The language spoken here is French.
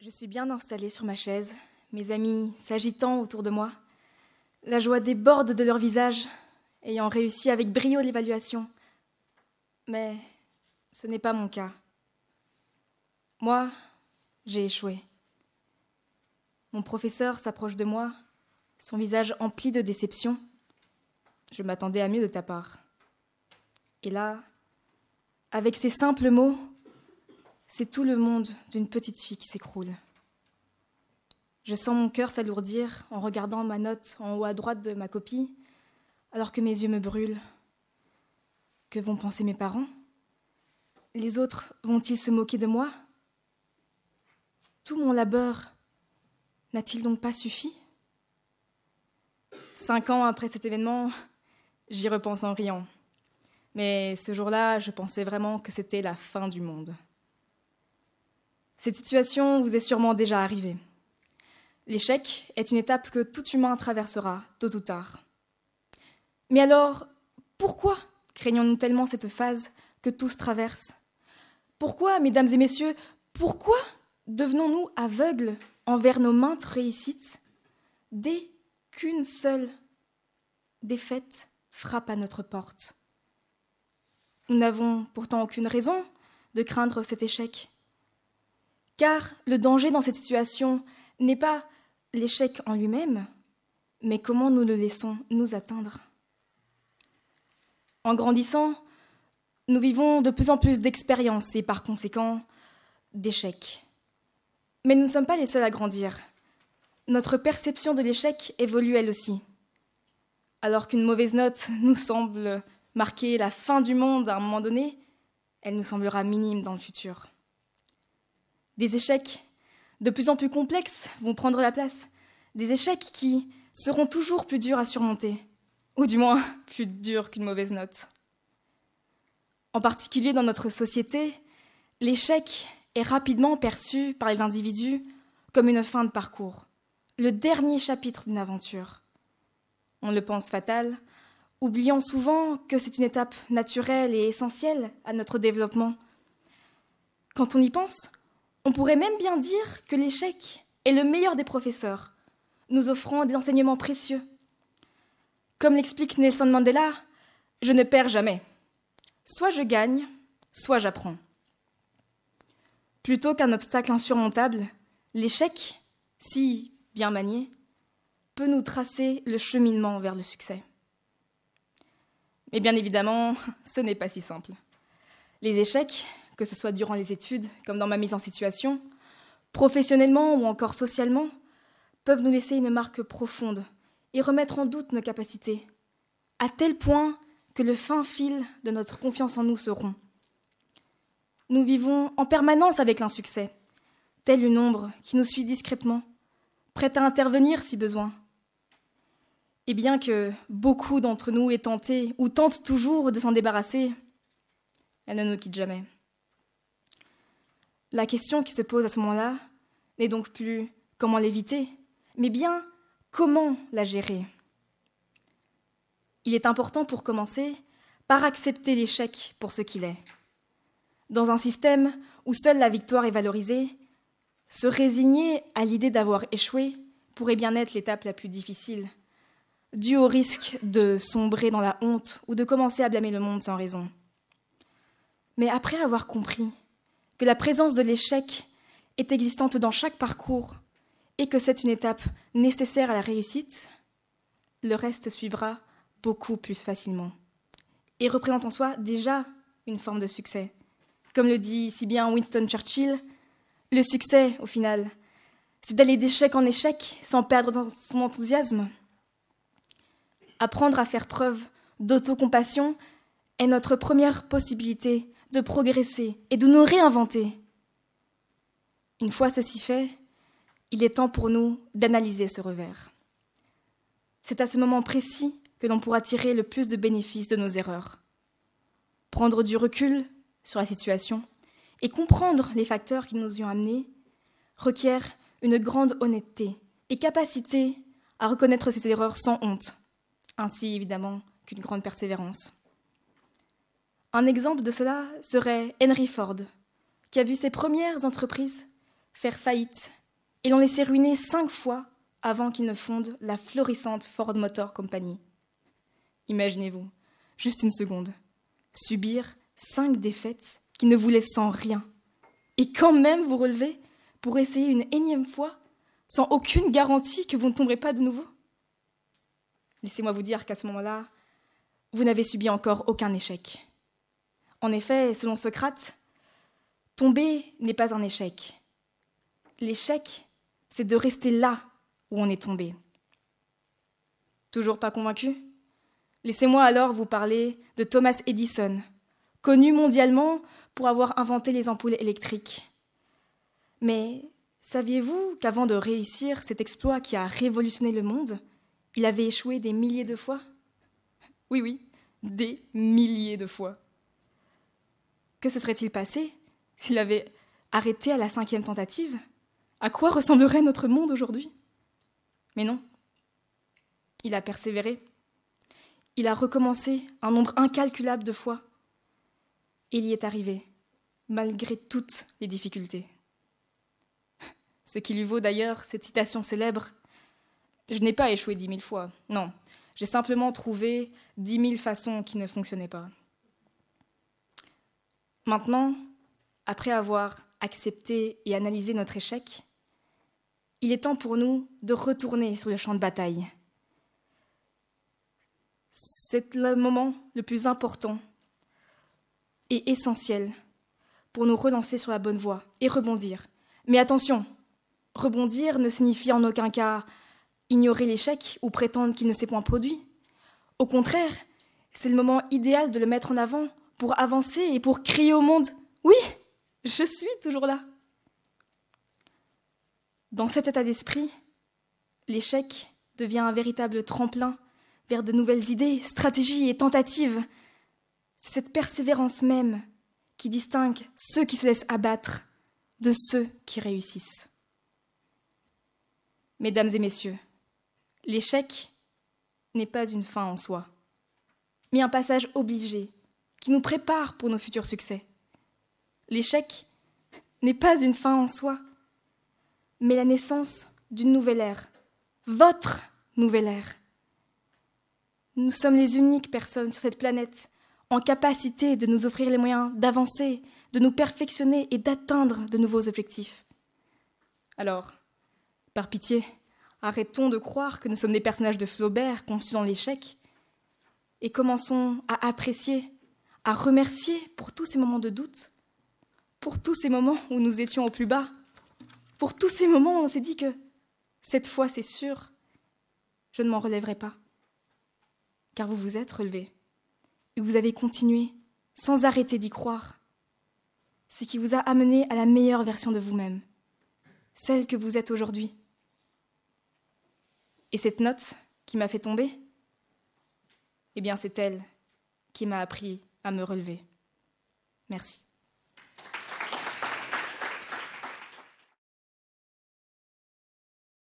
Je suis bien installée sur ma chaise, mes amis s'agitant autour de moi. La joie déborde de leurs visages, ayant réussi avec brio l'évaluation. Mais ce n'est pas mon cas. Moi, j'ai échoué. Mon professeur s'approche de moi, son visage empli de déception. Je m'attendais à mieux de ta part. Et là, avec ces simples mots, c'est tout le monde d'une petite fille qui s'écroule. Je sens mon cœur s'alourdir en regardant ma note en haut à droite de ma copie, alors que mes yeux me brûlent. Que vont penser mes parents? Les autres vont-ils se moquer de moi? Tout mon labeur n'a-t-il donc pas suffi? 5 ans après cet événement, j'y repense en riant. Mais ce jour-là, je pensais vraiment que c'était la fin du monde. Cette situation vous est sûrement déjà arrivée. L'échec est une étape que tout humain traversera, tôt ou tard. Mais alors, pourquoi craignons-nous tellement cette phase que tous traversent? Pourquoi, mesdames et messieurs, pourquoi devenons-nous aveugles envers nos maintes réussites dès qu'une seule défaite frappe à notre porte? Nous n'avons pourtant aucune raison de craindre cet échec. Car le danger dans cette situation n'est pas l'échec en lui-même, mais comment nous le laissons nous atteindre. En grandissant, nous vivons de plus en plus d'expériences et par conséquent d'échecs. Mais nous ne sommes pas les seuls à grandir. Notre perception de l'échec évolue elle aussi. Alors qu'une mauvaise note nous semble marquer la fin du monde à un moment donné, elle nous semblera minime dans le futur. Des échecs de plus en plus complexes vont prendre la place. Des échecs qui seront toujours plus durs à surmonter, ou du moins plus durs qu'une mauvaise note. En particulier dans notre société, l'échec est rapidement perçu par les individus comme une fin de parcours, le dernier chapitre d'une aventure. On le pense fatal, oubliant souvent que c'est une étape naturelle et essentielle à notre développement. Quand on y pense, on pourrait même bien dire que l'échec est le meilleur des professeurs, nous offrant des enseignements précieux. Comme l'explique Nelson Mandela, je ne perds jamais. Soit je gagne, soit j'apprends. Plutôt qu'un obstacle insurmontable, l'échec, si bien manié, peut nous tracer le cheminement vers le succès. Mais bien évidemment, ce n'est pas si simple. Les échecs, que ce soit durant les études, comme dans ma mise en situation, professionnellement ou encore socialement, peuvent nous laisser une marque profonde et remettre en doute nos capacités, à tel point que le fin fil de notre confiance en nous se rompt. Nous vivons en permanence avec l'insuccès, telle une ombre qui nous suit discrètement, prête à intervenir si besoin. Et bien que beaucoup d'entre nous aient tenté ou tentent toujours de s'en débarrasser, elle ne nous quitte jamais. La question qui se pose à ce moment-là n'est donc plus comment l'éviter, mais bien comment la gérer. Il est important pour commencer par accepter l'échec pour ce qu'il est. Dans un système où seule la victoire est valorisée, se résigner à l'idée d'avoir échoué pourrait bien être l'étape la plus difficile, due au risque de sombrer dans la honte ou de commencer à blâmer le monde sans raison. Mais après avoir compris que la présence de l'échec est existante dans chaque parcours et que c'est une étape nécessaire à la réussite, le reste suivra beaucoup plus facilement et représente en soi déjà une forme de succès. Comme le dit si bien Winston Churchill, le succès, au final, c'est d'aller d'échec en échec sans perdre dans son enthousiasme. Apprendre à faire preuve d'autocompassion est notre première possibilité de progresser et de nous réinventer. Une fois ceci fait, il est temps pour nous d'analyser ce revers. C'est à ce moment précis que l'on pourra tirer le plus de bénéfices de nos erreurs. Prendre du recul sur la situation et comprendre les facteurs qui nous y ont amenés requiert une grande honnêteté et capacité à reconnaître ses erreurs sans honte, ainsi évidemment qu'une grande persévérance. Un exemple de cela serait Henry Ford, qui a vu ses premières entreprises faire faillite et l'ont laissé ruiner 5 fois avant qu'il ne fonde la florissante Ford Motor Company. Imaginez-vous, juste une seconde, subir 5 défaites qui ne vous laissent sans rien, et quand même vous relever pour essayer une énième fois, sans aucune garantie que vous ne tomberez pas de nouveau. Laissez-moi vous dire qu'à ce moment-là, vous n'avez subi encore aucun échec. En effet, selon Socrate, tomber n'est pas un échec. L'échec, c'est de rester là où on est tombé. Toujours pas convaincu ? Laissez-moi alors vous parler de Thomas Edison, connu mondialement pour avoir inventé les ampoules électriques. Mais saviez-vous qu'avant de réussir cet exploit qui a révolutionné le monde, il avait échoué des milliers de fois ? Oui, des milliers de fois. Que se serait-il passé s'il avait arrêté à la 5e tentative ? À quoi ressemblerait notre monde aujourd'hui ? Mais non, il a persévéré. Il a recommencé un nombre incalculable de fois. Et il y est arrivé, malgré toutes les difficultés. Ce qui lui vaut d'ailleurs cette citation célèbre « Je n'ai pas échoué 10 000 fois, non, j'ai simplement trouvé 10 000 façons qui ne fonctionnaient pas. » Maintenant, après avoir accepté et analysé notre échec, il est temps pour nous de retourner sur le champ de bataille. C'est le moment le plus important et essentiel pour nous relancer sur la bonne voie et rebondir. Mais attention, rebondir ne signifie en aucun cas ignorer l'échec ou prétendre qu'il ne s'est point produit. Au contraire, c'est le moment idéal de le mettre en avant pour avancer et pour crier au monde « Oui, je suis toujours là !» Dans cet état d'esprit, l'échec devient un véritable tremplin vers de nouvelles idées, stratégies et tentatives. C'est cette persévérance même qui distingue ceux qui se laissent abattre de ceux qui réussissent. Mesdames et messieurs, l'échec n'est pas une fin en soi, mais un passage obligé qui nous prépare pour nos futurs succès. L'échec n'est pas une fin en soi, mais la naissance d'une nouvelle ère, votre nouvelle ère. Nous sommes les uniques personnes sur cette planète en capacité de nous offrir les moyens d'avancer, de nous perfectionner et d'atteindre de nouveaux objectifs. Alors, par pitié, arrêtons de croire que nous sommes des personnages de Flaubert conçus dans l'échec et commençons à apprécier, à remercier pour tous ces moments de doute, pour tous ces moments où nous étions au plus bas, pour tous ces moments où on s'est dit que cette fois, c'est sûr, je ne m'en relèverai pas. Car vous vous êtes relevés et vous avez continué sans arrêter d'y croire, ce qui vous a amené à la meilleure version de vous-même, celle que vous êtes aujourd'hui. Et cette note qui m'a fait tomber, eh bien c'est elle qui m'a appris à me relever. Merci.